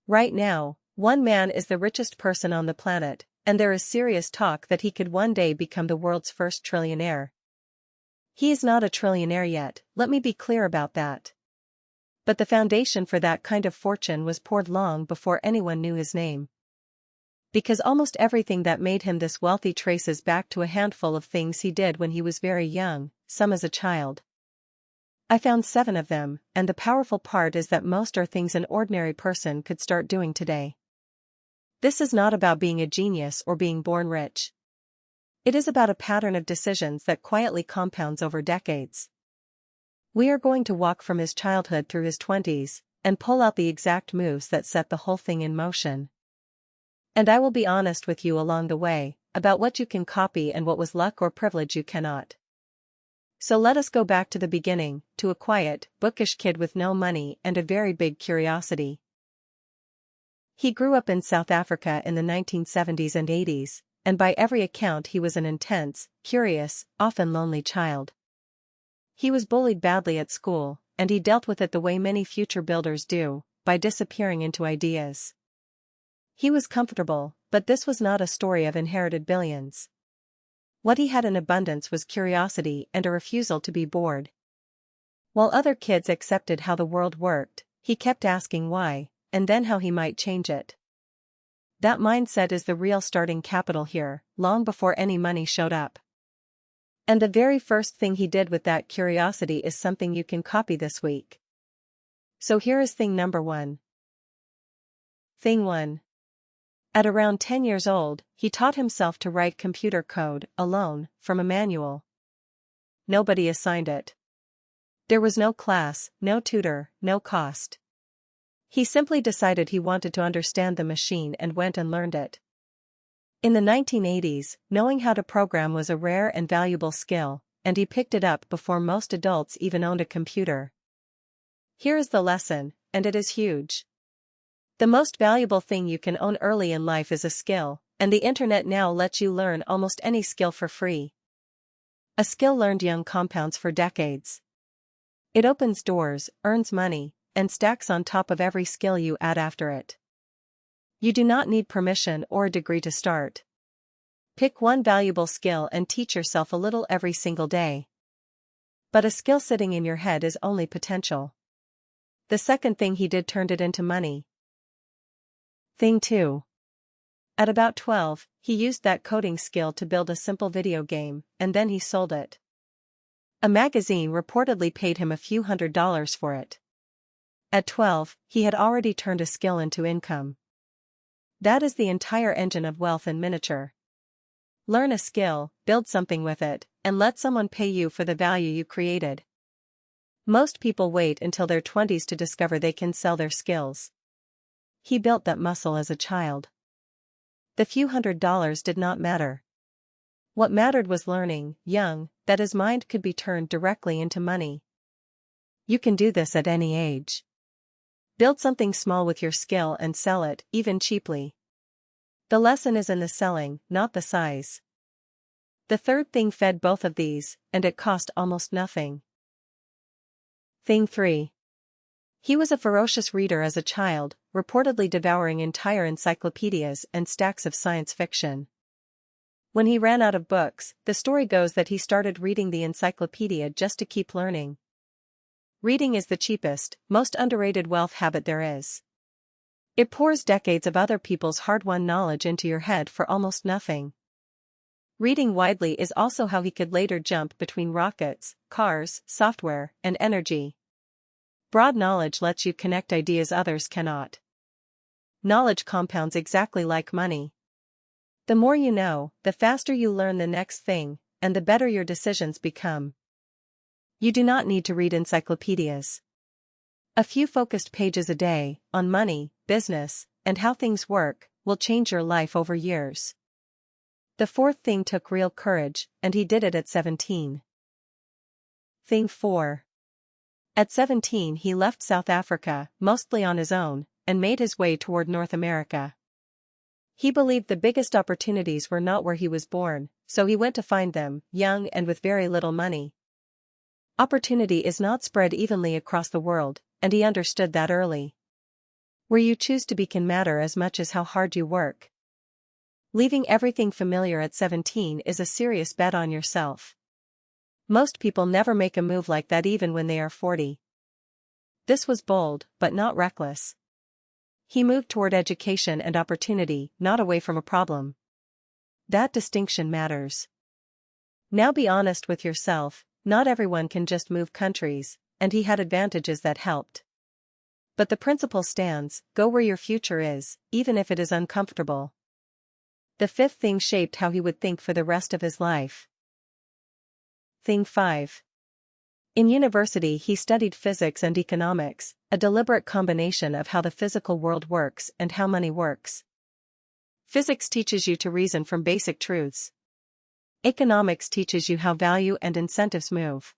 Right now, one man is the richest person on the planet, and there is serious talk that he could one day become the world's first trillionaire. He is not a trillionaire yet, let me be clear about that. But the foundation for that kind of fortune was poured long before anyone knew his name. Because almost everything that made him this wealthy traces back to a handful of things he did when he was very young, some as a child. I found 7 of them, and the powerful part is that most are things an ordinary person could start doing today. This is not about being a genius or being born rich. It is about a pattern of decisions that quietly compounds over decades. We are going to walk from his childhood through his 20s, and pull out the exact moves that set the whole thing in motion. And I will be honest with you along the way, about what you can copy and what was luck or privilege you cannot. So let us go back to the beginning, to a quiet, bookish kid with no money and a very big curiosity. He grew up in South Africa in the 1970s and 80s, and by every account he was an intense, curious, often lonely child. He was bullied badly at school, and he dealt with it the way many future builders do, by disappearing into ideas. He was comfortable, but this was not a story of inherited billions. What he had in abundance was curiosity and a refusal to be bored. While other kids accepted how the world worked, he kept asking why, and then how he might change it. That mindset is the real starting capital here, long before any money showed up. And the very first thing he did with that curiosity is something you can copy this week. So here is thing number 1. Thing 1. At around 10 years old, he taught himself to write computer code, alone, from a manual. Nobody assigned it. There was no class, no tutor, no cost. He simply decided he wanted to understand the machine and went and learned it. In the 1980s, knowing how to program was a rare and valuable skill, and he picked it up before most adults even owned a computer. Here is the lesson, and it is huge. The most valuable thing you can own early in life is a skill, and the internet now lets you learn almost any skill for free. A skill learned young compounds for decades. It opens doors, earns money, and stacks on top of every skill you add after it. You do not need permission or a degree to start. Pick one valuable skill and teach yourself a little every single day. But a skill sitting in your head is only potential. The second thing he did turned it into money. Thing 2. At about 12, he used that coding skill to build a simple video game, and then he sold it. A magazine reportedly paid him a few $100s for it. At 12, he had already turned a skill into income. That is the entire engine of wealth in miniature. Learn a skill, build something with it, and let someone pay you for the value you created. Most people wait until their 20s to discover they can sell their skills. He built that muscle as a child. The few $100s did not matter. What mattered was learning, young, that his mind could be turned directly into money. You can do this at any age. Build something small with your skill and sell it, even cheaply. The lesson is in the selling, not the size. The third thing fed both of these, and it cost almost nothing. Thing 3. He was a ferocious reader as a child, reportedly devouring entire encyclopedias and stacks of science fiction. When he ran out of books, the story goes that he started reading the encyclopedia just to keep learning. Reading is the cheapest, most underrated wealth habit there is. It pours decades of other people's hard-won knowledge into your head for almost nothing. Reading widely is also how he could later jump between rockets, cars, software, and energy. Broad knowledge lets you connect ideas others cannot. Knowledge compounds exactly like money. The more you know, the faster you learn the next thing, and the better your decisions become. You do not need to read encyclopedias. A few focused pages a day, on money, business, and how things work, will change your life over years. The fourth thing took real courage, and he did it at 17. Thing 4. At 17 he left South Africa, mostly on his own, and made his way toward North America. He believed the biggest opportunities were not where he was born, so he went to find them, young and with very little money. Opportunity is not spread evenly across the world, and he understood that early. Where you choose to be can matter as much as how hard you work. Leaving everything familiar at 17 is a serious bet on yourself. Most people never make a move like that even when they are 40. This was bold, but not reckless. He moved toward education and opportunity, not away from a problem. That distinction matters. Now be honest with yourself, not everyone can just move countries, and he had advantages that helped. But the principle stands: go where your future is, even if it is uncomfortable. The fifth thing shaped how he would think for the rest of his life. Thing 5. In university he studied physics and economics, a deliberate combination of how the physical world works and how money works. Physics teaches you to reason from basic truths. Economics teaches you how value and incentives move.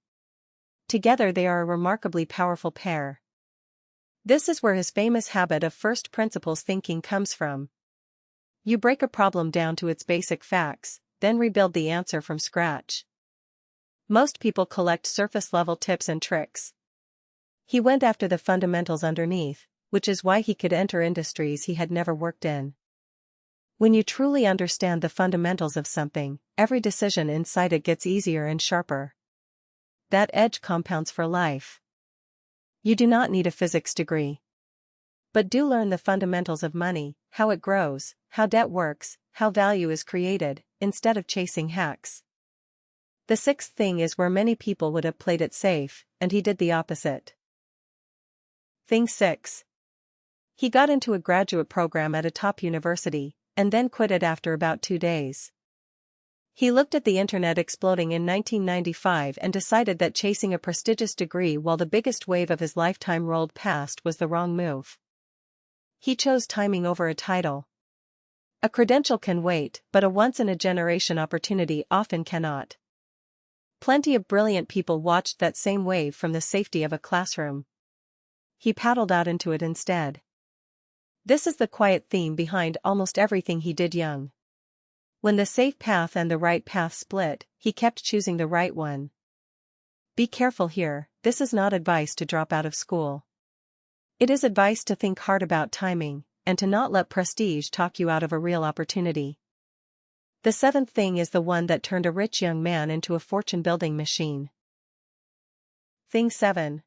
Together they are a remarkably powerful pair. This is where his famous habit of first principles thinking comes from. You break a problem down to its basic facts, then rebuild the answer from scratch. Most people collect surface-level tips and tricks. He went after the fundamentals underneath, which is why he could enter industries he had never worked in. When you truly understand the fundamentals of something, every decision inside it gets easier and sharper. That edge compounds for life. You do not need a physics degree. But do learn the fundamentals of money, how it grows, how debt works, how value is created, instead of chasing hacks. The sixth thing is where many people would have played it safe, and he did the opposite. Thing 6. He got into a graduate program at a top university, and then quit it after about 2 days. He looked at the internet exploding in 1995 and decided that chasing a prestigious degree while the biggest wave of his lifetime rolled past was the wrong move. He chose timing over a title. A credential can wait, but a once-in-a-generation opportunity often cannot. Plenty of brilliant people watched that same wave from the safety of a classroom. He paddled out into it instead. This is the quiet theme behind almost everything he did young. When the safe path and the right path split, he kept choosing the right one. Be careful here, this is not advice to drop out of school. It is advice to think hard about timing, and to not let prestige talk you out of a real opportunity. The seventh thing is the one that turned a rich young man into a fortune-building machine. Thing 7.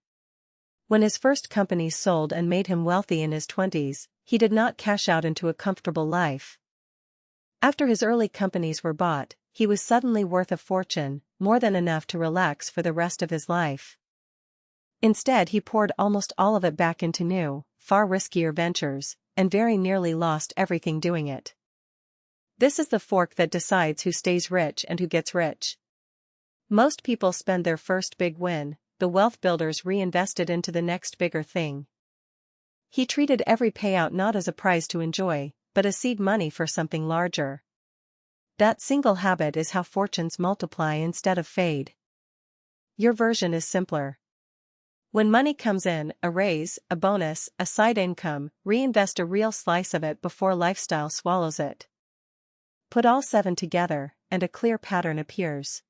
When his first companies sold and made him wealthy in his 20s, he did not cash out into a comfortable life. After his early companies were bought, he was suddenly worth a fortune, more than enough to relax for the rest of his life. Instead he poured almost all of it back into new, far riskier ventures, and very nearly lost everything doing it. This is the fork that decides who stays rich and who gets rich. Most people spend their first big win, the wealth builders reinvested into the next bigger thing. He treated every payout not as a prize to enjoy, but as seed money for something larger. That single habit is how fortunes multiply instead of fade. Your version is simpler. When money comes in, a raise, a bonus, a side income, reinvest a real slice of it before lifestyle swallows it. Put all 7 together, and a clear pattern appears.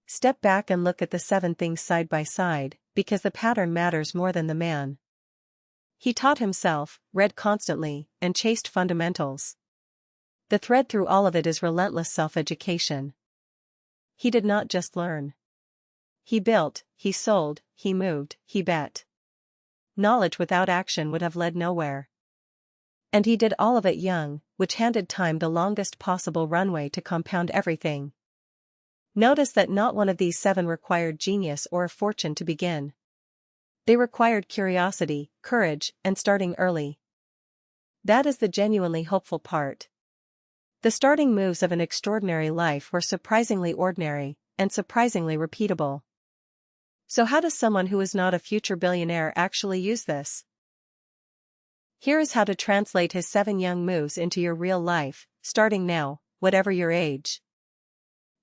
Step back and look at the 7 things side by side, because the pattern matters more than the man. He taught himself, read constantly, and chased fundamentals. The thread through all of it is relentless self-education. He did not just learn. He built, he sold, he moved, he bet. Knowledge without action would have led nowhere. And he did all of it young, which handed time the longest possible runway to compound everything. Notice that not one of these 7 required genius or a fortune to begin. They required curiosity, courage, and starting early. That is the genuinely hopeful part. The starting moves of an extraordinary life were surprisingly ordinary, and surprisingly repeatable. So how does someone who is not a future billionaire actually use this? Here is how to translate his 7 young moves into your real life, starting now, whatever your age.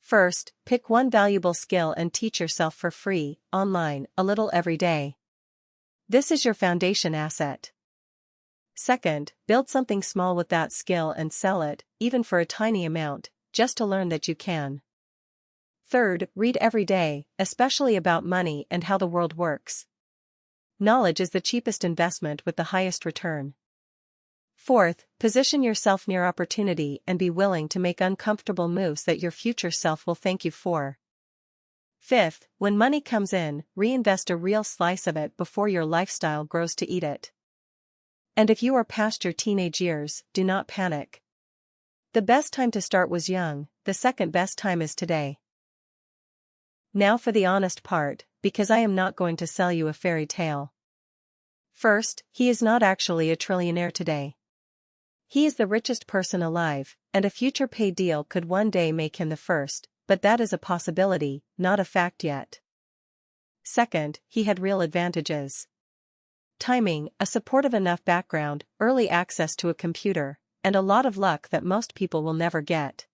First, pick one valuable skill and teach yourself for free, online, a little every day. This is your foundation asset. Second, build something small with that skill and sell it, even for a tiny amount, just to learn that you can. Third, read every day, especially about money and how the world works. Knowledge is the cheapest investment with the highest return. Fourth, position yourself near opportunity and be willing to make uncomfortable moves that your future self will thank you for. Fifth, when money comes in, reinvest a real slice of it before your lifestyle grows to eat it. And if you are past your teenage years, do not panic. The best time to start was young, the second best time is today. Now for the honest part, because I am not going to sell you a fairy tale. First, he is not actually a trillionaire today. He is the richest person alive, and a future pay deal could one day make him the first, but that is a possibility, not a fact yet. Second, he had real advantages. Timing, a supportive enough background, early access to a computer, and a lot of luck that most people will never get.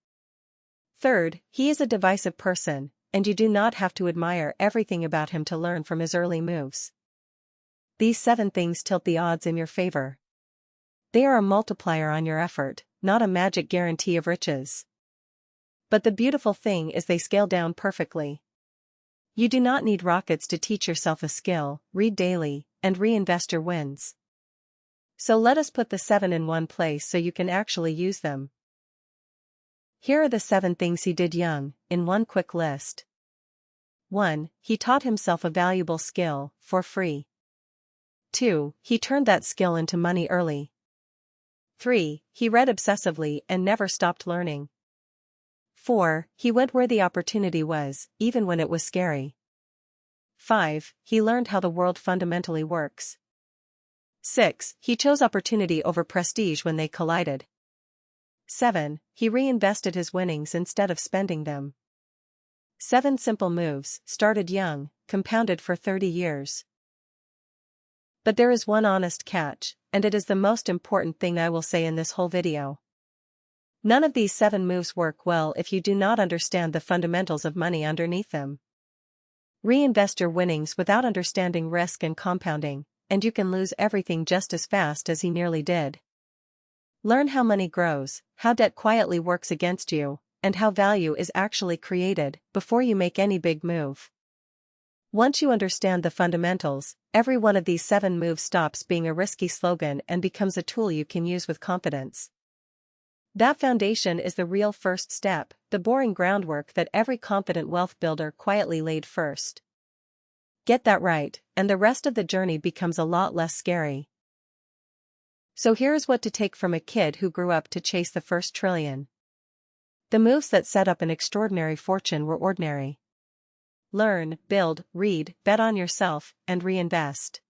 Third, he is a divisive person, and you do not have to admire everything about him to learn from his early moves. These 7 things tilt the odds in your favor. They are a multiplier on your effort, not a magic guarantee of riches. But the beautiful thing is they scale down perfectly. You do not need rockets to teach yourself a skill, read daily, and reinvest your wins. So let us put the 7 in one place so you can actually use them. Here are the 7 things he did young, in one quick list. 1. He taught himself a valuable skill, for free. 2. He turned that skill into money early. 3. He read obsessively and never stopped learning. 4. He went where the opportunity was, even when it was scary. 5. He learned how the world fundamentally works. 6. He chose opportunity over prestige when they collided. 7. He reinvested his winnings instead of spending them. 7 simple moves, started young, compounded for 30 years. But there is one honest catch, and it is the most important thing I will say in this whole video. None of these 7 moves work well if you do not understand the fundamentals of money underneath them. Reinvest your winnings without understanding risk and compounding, and you can lose everything just as fast as he nearly did. Learn how money grows, how debt quietly works against you, and how value is actually created, before you make any big move. Once you understand the fundamentals, every one of these 7 moves stops being a risky slogan and becomes a tool you can use with confidence. That foundation is the real first step, the boring groundwork that every confident wealth builder quietly laid first. Get that right, and the rest of the journey becomes a lot less scary. So here's what to take from a kid who grew up to chase the first trillion. The moves that set up an extraordinary fortune were ordinary. Learn, build, read, bet on yourself, and reinvest.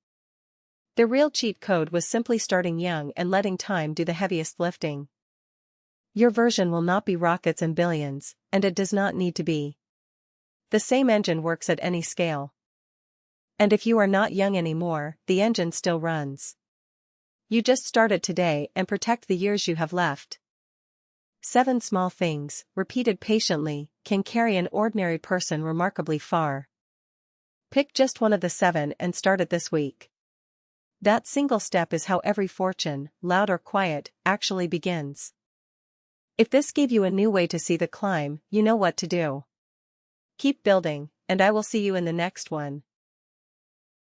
The real cheat code was simply starting young and letting time do the heaviest lifting. Your version will not be rockets and billions, and it does not need to be. The same engine works at any scale. And if you are not young anymore, the engine still runs. You just started today and protect the years you have left. 7 small things, repeated patiently, can carry an ordinary person remarkably far. Pick just one of the 7 and start it this week. That single step is how every fortune, loud or quiet, actually begins. If this gave you a new way to see the climb, you know what to do. Keep building, and I will see you in the next one.